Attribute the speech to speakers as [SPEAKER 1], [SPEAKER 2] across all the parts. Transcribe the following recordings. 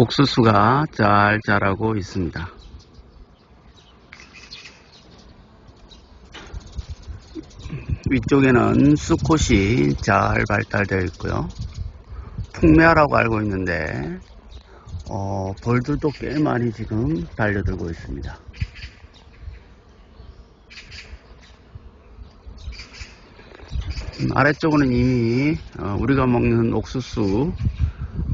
[SPEAKER 1] 옥수수가 잘 자라고 있습니다. 위쪽에는 수컷이 잘 발달되어 있고요. 풍매화라고 알고 있는데 벌들도 꽤 많이 지금 달려들고 있습니다. 아래쪽은 이미 우리가 먹는 옥수수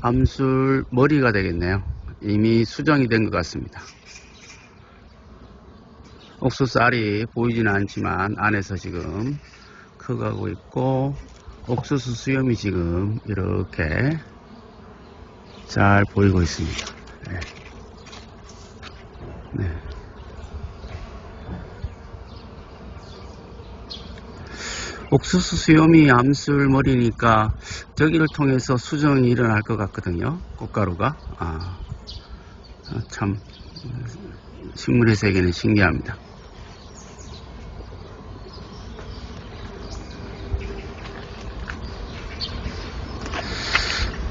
[SPEAKER 1] 암술 머리가 되겠네요. 이미 수정이 된 것 같습니다. 옥수수 알이 보이지는 않지만 안에서 지금 커가고 있고, 옥수수 수염이 지금 이렇게 잘 보이고 있습니다. 네. 네. 옥수수 수염이 암술 머리니까 저기를 통해서 수정이 일어날 것 같거든요. 꽃가루가. 참 식물의 세계는 신기합니다.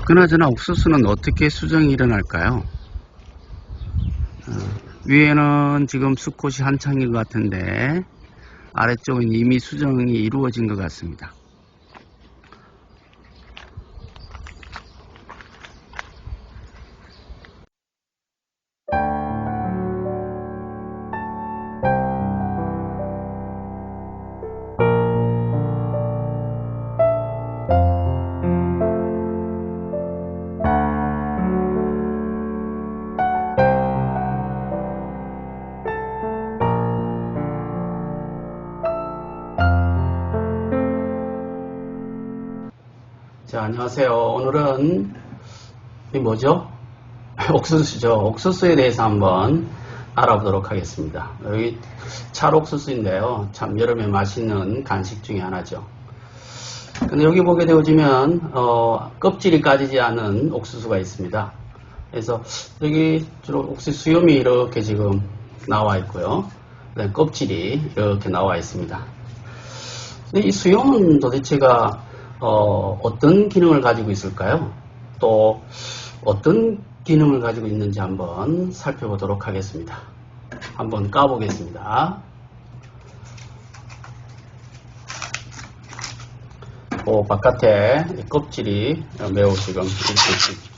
[SPEAKER 1] 그나저나 옥수수는 어떻게 수정이 일어날까요? 위에는 지금 수컷이 한창인 것 같은데 아래쪽은 이미 수정이 이루어진 것 같습니다. 자, 안녕하세요. 오늘은 이 뭐죠? 옥수수죠. 옥수수에 대해서 한번 알아보도록 하겠습니다. 여기 찰옥수수인데요. 참 여름에 맛있는 간식 중에 하나죠. 근데 여기 보게 되어지면 껍질이 까지지 않은 옥수수가 있습니다. 그래서 여기 주로 옥수수 수염이 이렇게 지금 나와 있고요. 그다음에 껍질이 이렇게 나와 있습니다. 근데 이 수염은 도대체가 어떤 기능을 가지고 있을까요? 또 어떤 기능을 가지고 있는지 한번 살펴보도록 하겠습니다. 한번 까보겠습니다. 바깥에 껍질이 매우 지금 이렇게 있습니다.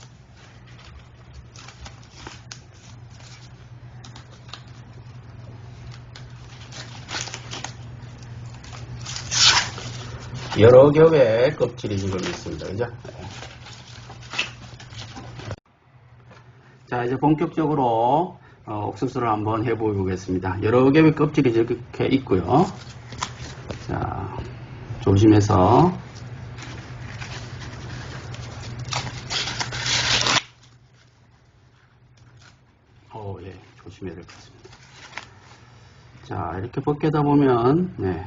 [SPEAKER 1] 여러 겹의 껍질이 지금 있습니다. 그죠? 자, 이제 본격적으로 옥수수를 한번 해보겠습니다. 여러 겹의 껍질이 이렇게 있고요. 자, 조심해서. 예, 조심해야 될 것 같습니다. 자, 이렇게 벗겨다 보면, 네.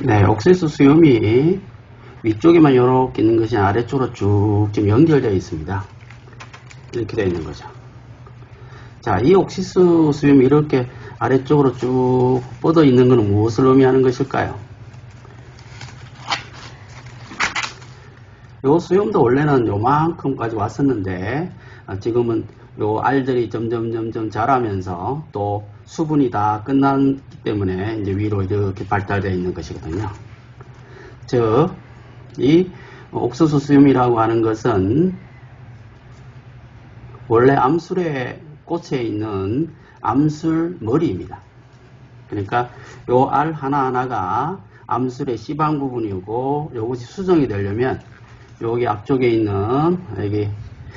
[SPEAKER 1] 네, 옥수수 수염이 위쪽에만 이렇게 있는 것이 아래쪽으로 쭉 지금 연결되어 있습니다. 이렇게 되어 있는 거죠. 자, 이 옥수수 수염이 이렇게 아래쪽으로 쭉 뻗어 있는 것은 무엇을 의미하는 것일까요? 요 수염도 원래는 요만큼까지 왔었는데 지금은 요 알들이 점점 자라면서 또 수분이 다 끝났기 때문에 이제 위로 이렇게 발달되어 있는 것이거든요. 즉, 이 옥수수 수염이라고 하는 것은 원래 암술의 꽃에 있는 암술 머리입니다. 그러니까 요 알 하나하나가 암술의 씨방 부분이고, 요것이 수정이 되려면 여기 앞쪽에 있는 여기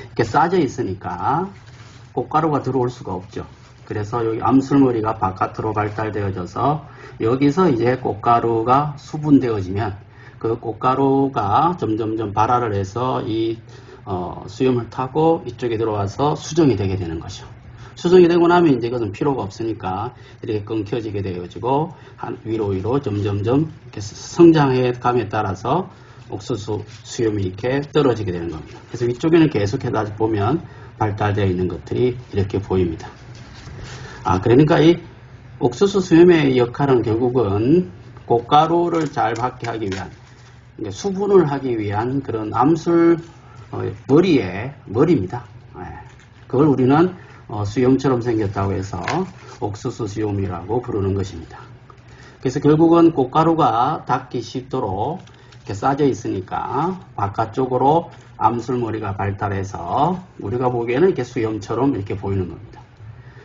[SPEAKER 1] 이렇게 싸져 있으니까 꽃가루가 들어올 수가 없죠. 그래서 여기 암술머리가 바깥으로 발달되어져서 여기서 이제 꽃가루가 수분되어지면 그 꽃가루가 점점 발화를 해서 이 수염을 타고 이쪽에 들어와서 수정이 되게 되는 거죠. 수정이 되고 나면 이제 이것은 필요가 없으니까 이렇게 끊겨지게 되어지고 위로 점점 이렇게 성장해 감에 따라서 옥수수 수염이 이렇게 떨어지게 되는 겁니다. 그래서 위쪽에는 계속해서 보면 발달되어 있는 것들이 이렇게 보입니다. 그러니까 이 옥수수 수염의 역할은 결국은 꽃가루를 잘 받게 하기 위한, 수분을 하기 위한 그런 암술 머리입니다. 그걸 우리는 수염처럼 생겼다고 해서 옥수수 수염이라고 부르는 것입니다. 그래서 결국은 꽃가루가 닿기 쉽도록 이렇게 싸져 있으니까 바깥쪽으로 암술머리가 발달해서 우리가 보기에는 이렇게 수염처럼 이렇게 보이는 겁니다.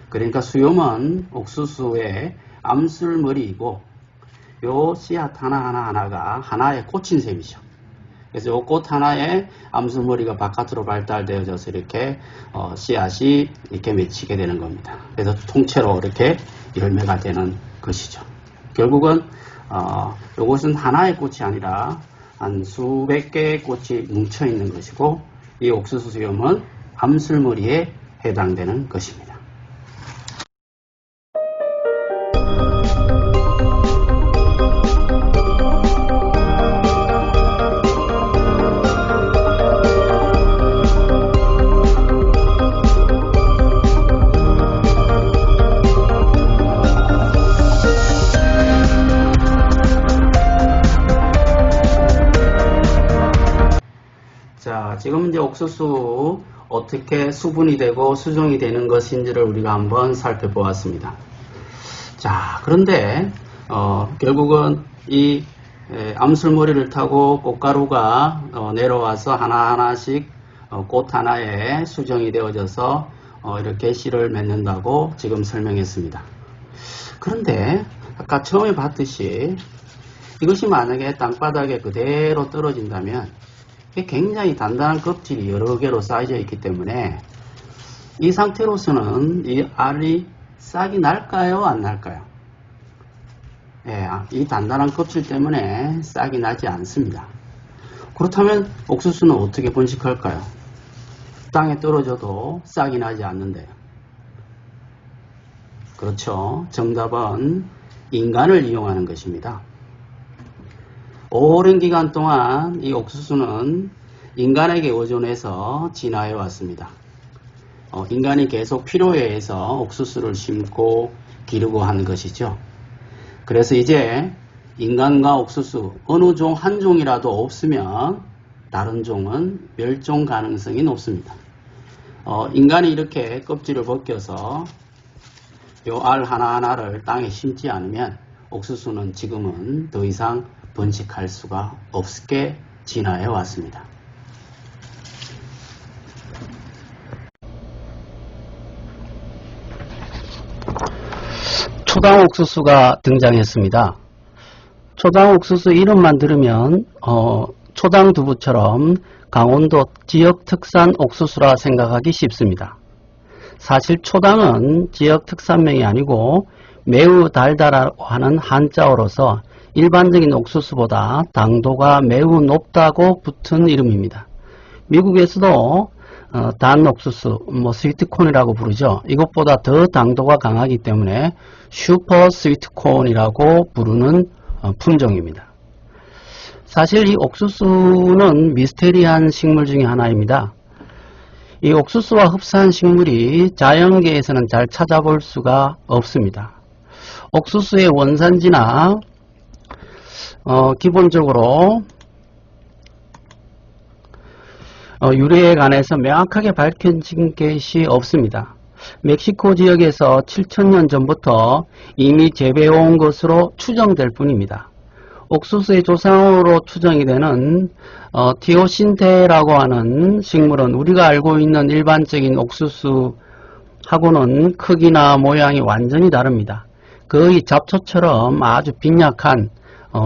[SPEAKER 1] 그러니까 수염은 옥수수의 암술머리이고 요 씨앗 하나하나가 하나의 꽃인 셈이죠. 그래서 요 꽃 하나에 암술머리가 바깥으로 발달되어져서 이렇게 씨앗이 이렇게 맺히게 되는 겁니다. 그래서 통째로 이렇게 열매가 되는 것이죠. 결국은 이것은 하나의 꽃이 아니라 한 수백 개의 꽃이 뭉쳐 있는 것이고 이 옥수수 수염은 암술머리에 해당되는 것입니다. 자, 지금 이제 옥수수 어떻게 수분이 되고 수정이 되는 것인지를 우리가 한번 살펴보았습니다. 자, 그런데 결국은 이 암술머리를 타고 꽃가루가 내려와서 하나하나씩 꽃 하나에 수정이 되어져서 이렇게 씨를 맺는다고 지금 설명했습니다. 그런데 아까 처음에 봤듯이 이것이 만약에 땅바닥에 그대로 떨어진다면 굉장히 단단한 껍질이 여러 개로 쌓여져 있기 때문에 이 상태로서는 이 알이 싹이 날까요? 안 날까요? 이 단단한 껍질 때문에 싹이 나지 않습니다. 그렇다면 옥수수는 어떻게 번식할까요? 땅에 떨어져도 싹이 나지 않는데요. 그렇죠. 정답은 인간을 이용하는 것입니다. 오랜 기간 동안 이 옥수수는 인간에게 의존해서 진화해 왔습니다. 인간이 계속 필요에 의해서 옥수수를 심고 기르고 하는 것이죠. 그래서 이제 인간과 옥수수 어느 종 한 종이라도 없으면 다른 종은 멸종 가능성이 높습니다. 인간이 이렇게 껍질을 벗겨서 요 알 하나하나를 땅에 심지 않으면 옥수수는 지금은 더 이상 번식할 수가 없게 진화해 왔습니다. 초당 옥수수가 등장했습니다. 초당 옥수수 이름만 들으면 초당 두부처럼 강원도 지역 특산 옥수수라 생각하기 쉽습니다. 사실 초당은 지역 특산명이 아니고 매우 달달하고 하는 한자어로서 일반적인 옥수수보다 당도가 매우 높다고 붙은 이름입니다. 미국에서도 단 옥수수, 스위트콘이라고 부르죠. 이것보다 더 당도가 강하기 때문에 슈퍼 스위트콘이라고 부르는 품종입니다. 사실 이 옥수수는 미스테리한 식물 중에 하나입니다. 이 옥수수와 흡사한 식물이 자연계에서는 잘 찾아볼 수가 없습니다. 옥수수의 원산지나 기본적으로 유래에 관해서 명확하게 밝혀진 것이 없습니다. 멕시코 지역에서 7,000년 전부터 이미 재배해온 것으로 추정될 뿐입니다. 옥수수의 조상으로 추정이 되는 티오신테라고 하는 식물은 우리가 알고 있는 일반적인 옥수수하고는 크기나 모양이 완전히 다릅니다. 거의 잡초처럼 아주 빈약한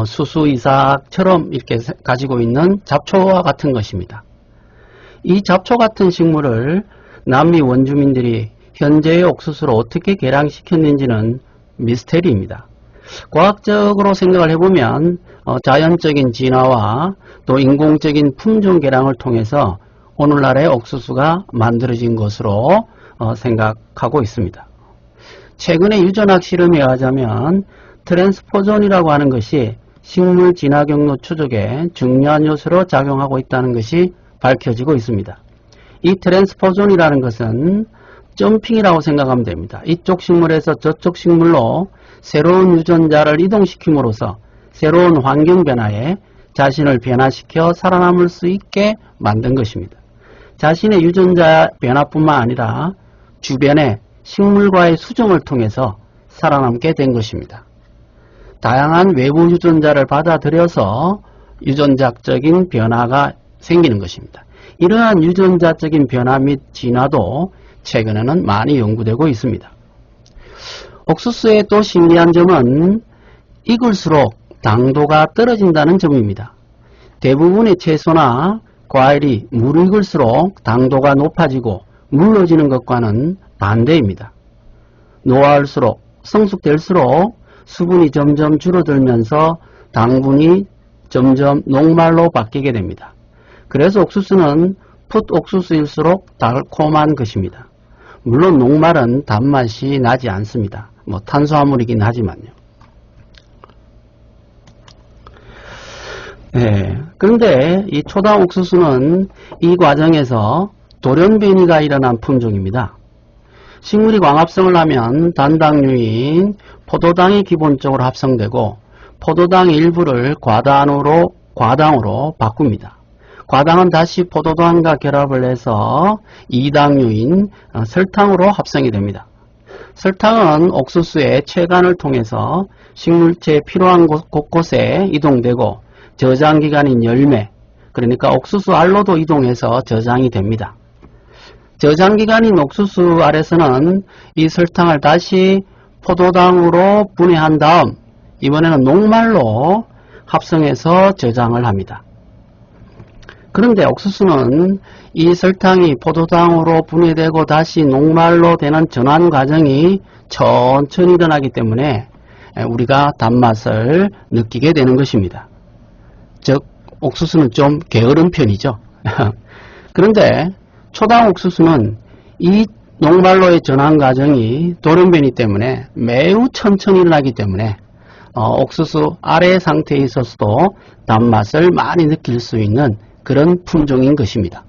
[SPEAKER 1] 수수이삭처럼 이렇게 가지고 있는 잡초와 같은 것입니다. 이 잡초 같은 식물을 남미 원주민들이 현재의 옥수수로 어떻게 개량시켰는지는 미스테리입니다. 과학적으로 생각을 해보면 자연적인 진화와 또 인공적인 품종 개량을 통해서 오늘날의 옥수수가 만들어진 것으로 생각하고 있습니다. 최근의 유전학 실험에 의하자면 트랜스포존이라고 하는 것이 식물 진화 경로 추적에 중요한 요소로 작용하고 있다는 것이 밝혀지고 있습니다. 이 트랜스포존이라는 것은 점핑이라고 생각하면 됩니다. 이쪽 식물에서 저쪽 식물로 새로운 유전자를 이동시킴으로써 새로운 환경 변화에 자신을 변화시켜 살아남을 수 있게 만든 것입니다. 자신의 유전자 변화뿐만 아니라 주변의 식물과의 수정을 통해서 살아남게 된 것입니다. 다양한 외부 유전자를 받아들여서 유전자적인 변화가 생기는 것입니다. 이러한 유전자적인 변화 및 진화도 최근에는 많이 연구되고 있습니다. 옥수수의 또 신기한 점은 익을수록 당도가 떨어진다는 점입니다. 대부분의 채소나 과일이 물을 익을수록 당도가 높아지고 물러지는 것과는 반대입니다. 노화할수록 성숙될수록 수분이 점점 줄어들면서 당분이 점점 녹말로 바뀌게 됩니다. 그래서 옥수수는 풋옥수수일수록 달콤한 것입니다. 물론 녹말은 단맛이 나지 않습니다. 탄수화물이긴 하지만요. 그런데 이 초당 옥수수는 이 과정에서 돌연변이가 일어난 품종입니다. 식물이 광합성을 하면 단당류인 포도당이 기본적으로 합성되고 포도당의 일부를 과당으로 바꿉니다. 과당은 다시 포도당과 결합을 해서 이당류인 설탕으로 합성이 됩니다. 설탕은 옥수수의 체관을 통해서 식물체에 필요한 곳곳에 이동되고 저장기관인 열매, 그러니까 옥수수 알로도 이동해서 저장이 됩니다. 저장기관인 옥수수 알에서는 이 설탕을 다시 포도당으로 분해한 다음 이번에는 녹말로 합성해서 저장을 합니다. 그런데 옥수수는 이 설탕이 포도당으로 분해되고 다시 녹말로 되는 전환 과정이 천천히 일어나기 때문에 우리가 단맛을 느끼게 되는 것입니다. 즉 옥수수는 좀 게으른 편이죠. 그런데 초당 옥수수는 이 녹말로의 전환 과정이 돌연변이 때문에 매우 천천히 일어나기 때문에 옥수수 아래 상태에 있어서도 단맛을 많이 느낄 수 있는 그런 품종인 것입니다.